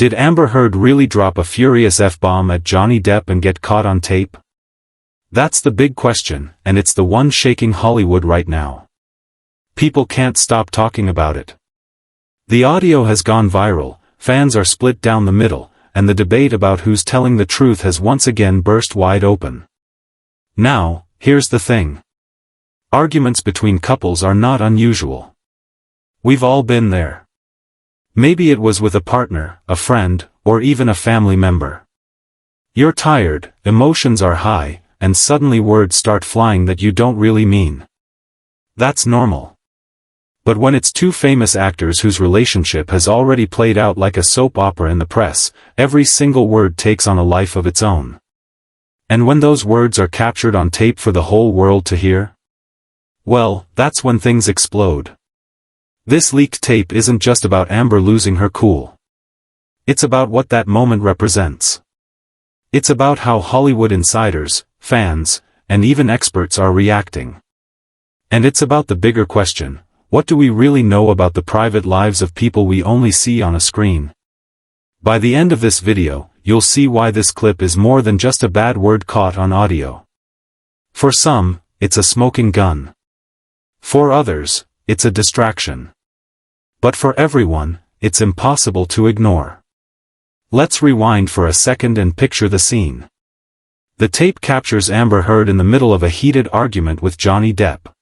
Did Amber Heard really drop a furious F-bomb at Johnny Depp and get caught on tape? That's the big question, and it's the one shaking Hollywood right now. People can't stop talking about it. The audio has gone viral, fans are split down the middle, and the debate about who's telling the truth has once again burst wide open. Now, here's the thing. Arguments between couples are not unusual. We've all been there. Maybe it was with a partner, a friend, or even a family member. You're tired, emotions are high, and suddenly words start flying that you don't really mean. That's normal. But when it's two famous actors whose relationship has already played out like a soap opera in the press, every single word takes on a life of its own. And when those words are captured on tape for the whole world to hear? Well, that's when things explode. This leaked tape isn't just about Amber losing her cool. It's about what that moment represents. It's about how Hollywood insiders, fans, and even experts are reacting. And it's about the bigger question: what do we really know about the private lives of people we only see on a screen? By the end of this video, you'll see why this clip is more than just a bad word caught on audio. For some, it's a smoking gun. For others, it's a distraction. But for everyone, it's impossible to ignore. Let's rewind for a second and picture the scene. The tape captures Amber Heard in the middle of a heated argument with Johnny Depp.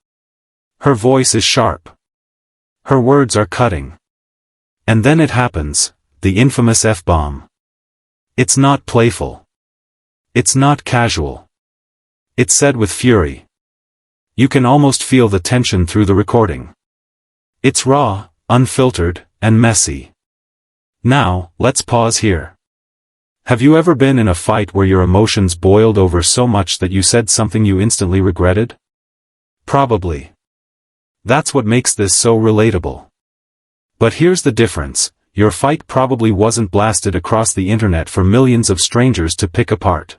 Her voice is sharp. Her words are cutting. And then it happens, the infamous F-bomb. It's not playful. It's not casual. It's said with fury. You can almost feel the tension through the recording. It's raw, unfiltered, and messy. Now, let's pause here. Have you ever been in a fight where your emotions boiled over so much that you said something you instantly regretted? Probably. That's what makes this so relatable. But here's the difference: your fight probably wasn't blasted across the internet for millions of strangers to pick apart.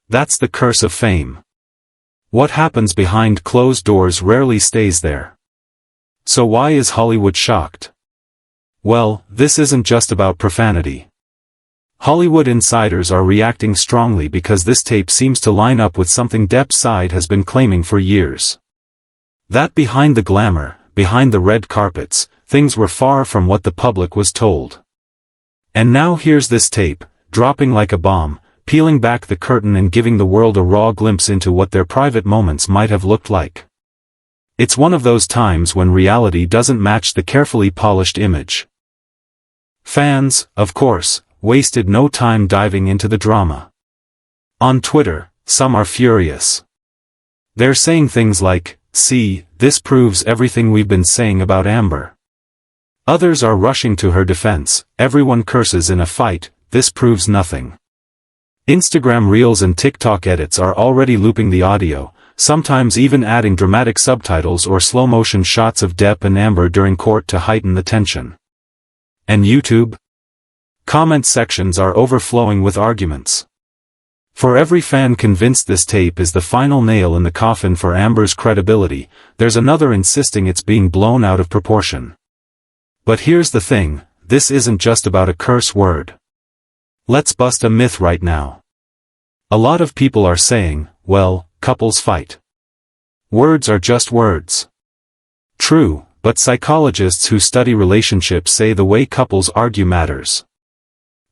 That's the curse of fame. What happens behind closed doors rarely stays there. So why is Hollywood shocked? Well, this isn't just about profanity. Hollywood insiders are reacting strongly because this tape seems to line up with something Depp's side has been claiming for years. That behind the glamour, behind the red carpets, things were far from what the public was told. And now here's this tape, dropping like a bomb, peeling back the curtain and giving the world a raw glimpse into what their private moments might have looked like. It's one of those times when reality doesn't match the carefully polished image. Fans, of course, wasted no time diving into the drama. On Twitter, some are furious. They're saying things like, "See, this proves everything we've been saying about Amber." Others are rushing to her defense. "Everyone curses in a fight, this proves nothing." Instagram Reels and TikTok edits are already looping the audio, sometimes even adding dramatic subtitles or slow-motion shots of Depp and Amber during court to heighten the tension. And YouTube? Comment sections are overflowing with arguments. For every fan convinced this tape is the final nail in the coffin for Amber's credibility, there's another insisting it's being blown out of proportion. But here's the thing: this isn't just about a curse word. Let's bust a myth right now. A lot of people are saying, well, couples fight. Words are just words. True, but psychologists who study relationships say the way couples argue matters.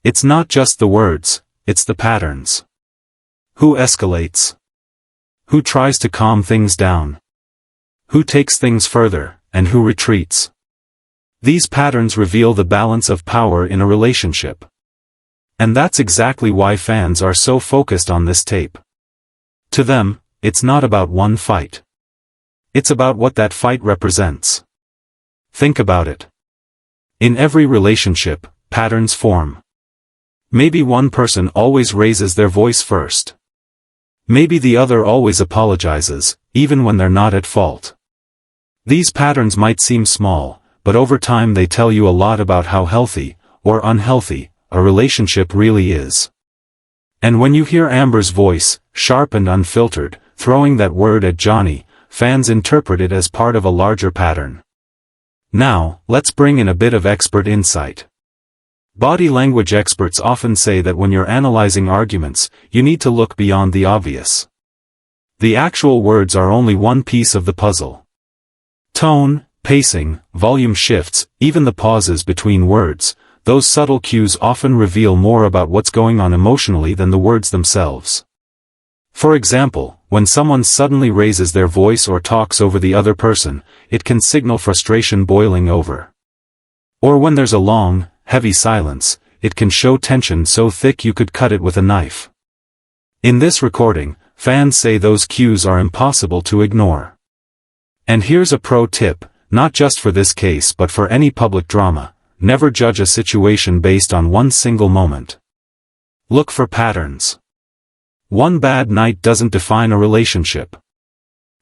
It's not just the words, it's the patterns. Who escalates? Who tries to calm things down? Who takes things further, and who retreats? These patterns reveal the balance of power in a relationship. And that's exactly why fans are so focused on this tape. To them, it's not about one fight. It's about what that fight represents. Think about it. In every relationship, patterns form. Maybe one person always raises their voice first. Maybe the other always apologizes, even when they're not at fault. These patterns might seem small, but over time they tell you a lot about how healthy, or unhealthy, a relationship really is. And when you hear Amber's voice, sharp and unfiltered, throwing that word at Johnny, fans interpret it as part of a larger pattern. Now, let's bring in a bit of expert insight. Body language experts often say that when you're analyzing arguments, you need to look beyond the obvious. The actual words are only one piece of the puzzle. Tone, pacing, volume shifts, even the pauses between words, those subtle cues often reveal more about what's going on emotionally than the words themselves. For example, when someone suddenly raises their voice or talks over the other person, it can signal frustration boiling over. Or when there's a long, heavy silence, it can show tension so thick you could cut it with a knife. In this recording, fans say those cues are impossible to ignore. And here's a pro tip, not just for this case but for any public drama: never judge a situation based on one single moment. Look for patterns. One bad night doesn't define a relationship.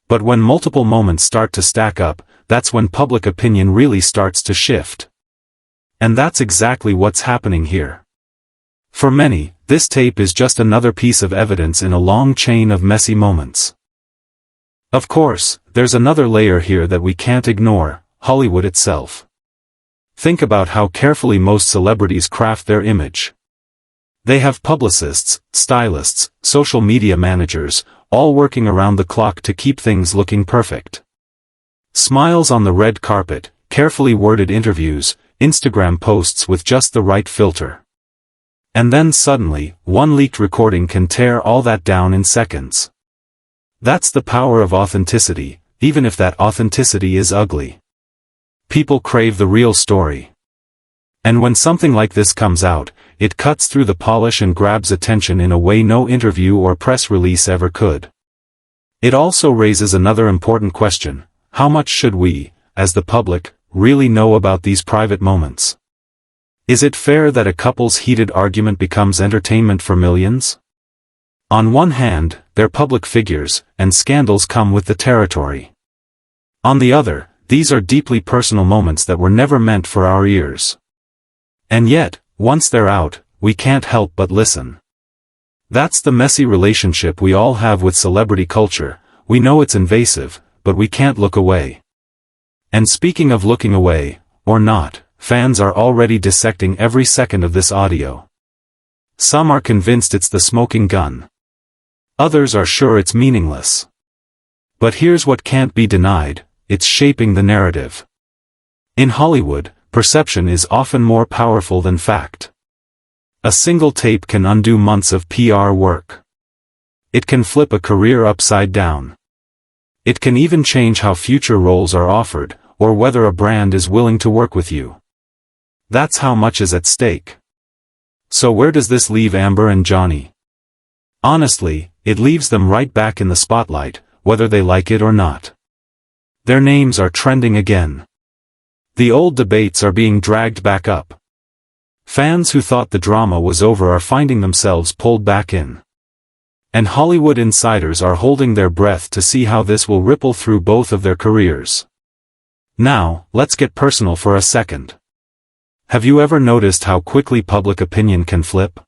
But when multiple moments start to stack up, that's when public opinion really starts to shift. And that's exactly what's happening here. For many, this tape is just another piece of evidence in a long chain of messy moments. Of course, there's another layer here that we can't ignore: Hollywood itself. Think about how carefully most celebrities craft their image. They have publicists, stylists, social media managers, all working around the clock to keep things looking perfect. Smiles on the red carpet, carefully worded interviews, Instagram posts with just the right filter. And then suddenly, one leaked recording can tear all that down in seconds. That's the power of authenticity, even if that authenticity is ugly. People crave the real story. And when something like this comes out, it cuts through the polish and grabs attention in a way no interview or press release ever could. It also raises another important question: how much should we, as the public, really know about these private moments? Is it fair that a couple's heated argument becomes entertainment for millions? On one hand, they're public figures, and scandals come with the territory. On the other, these are deeply personal moments that were never meant for our ears. And yet, once they're out, we can't help but listen. That's the messy relationship we all have with celebrity culture. We know it's invasive, but we can't look away. And speaking of looking away, or not, fans are already dissecting every second of this audio. Some are convinced it's the smoking gun. Others are sure it's meaningless. But here's what can't be denied: it's shaping the narrative. In Hollywood, perception is often more powerful than fact. A single tape can undo months of PR work. It can flip a career upside down. It can even change how future roles are offered, or whether a brand is willing to work with you. That's how much is at stake. So where does this leave Amber and Johnny? Honestly, it leaves them right back in the spotlight, whether they like it or not. Their names are trending again. The old debates are being dragged back up. Fans who thought the drama was over are finding themselves pulled back in. And Hollywood insiders are holding their breath to see how this will ripple through both of their careers. Now, let's get personal for a second. Have you ever noticed how quickly public opinion can flip?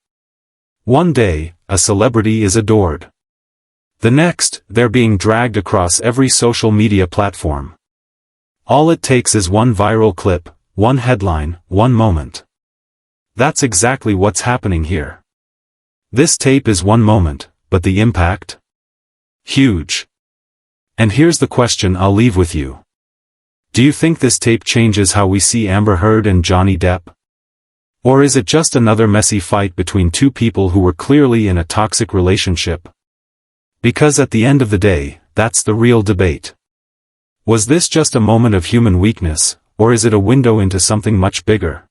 One day, a celebrity is adored. The next, they're being dragged across every social media platform. All it takes is one viral clip, one headline, one moment. That's exactly what's happening here. This tape is one moment, but the impact? Huge. And here's the question I'll leave with you. Do you think this tape changes how we see Amber Heard and Johnny Depp? Or is it just another messy fight between two people who were clearly in a toxic relationship? Because at the end of the day, that's the real debate. Was this just a moment of human weakness, or is it a window into something much bigger?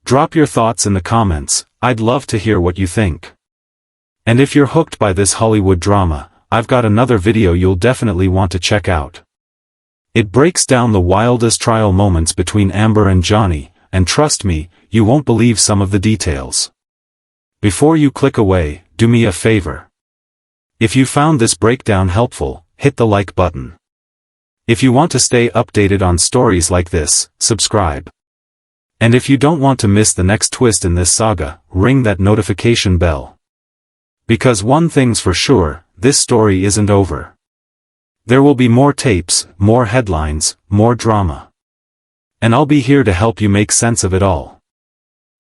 Drop your thoughts in the comments. I'd love to hear what you think. And if you're hooked by this Hollywood drama, I've got another video you'll definitely want to check out. It breaks down the wildest trial moments between Amber and Johnny, and trust me, you won't believe some of the details. Before you click away, do me a favor. If you found this breakdown helpful, hit the like button. If you want to stay updated on stories like this, subscribe. And if you don't want to miss the next twist in this saga, ring that notification bell. Because one thing's for sure, this story isn't over. There will be more tapes, more headlines, more drama. And I'll be here to help you make sense of it all.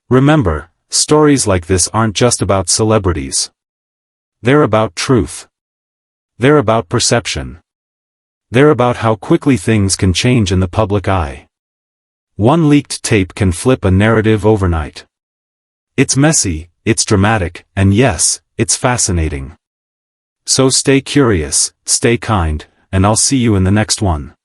Remember, stories like this aren't just about celebrities. They're about truth. They're about perception. They're about how quickly things can change in the public eye. One leaked tape can flip a narrative overnight. It's messy, it's dramatic, and yes, it's fascinating. So stay curious, stay kind, and I'll see you in the next one.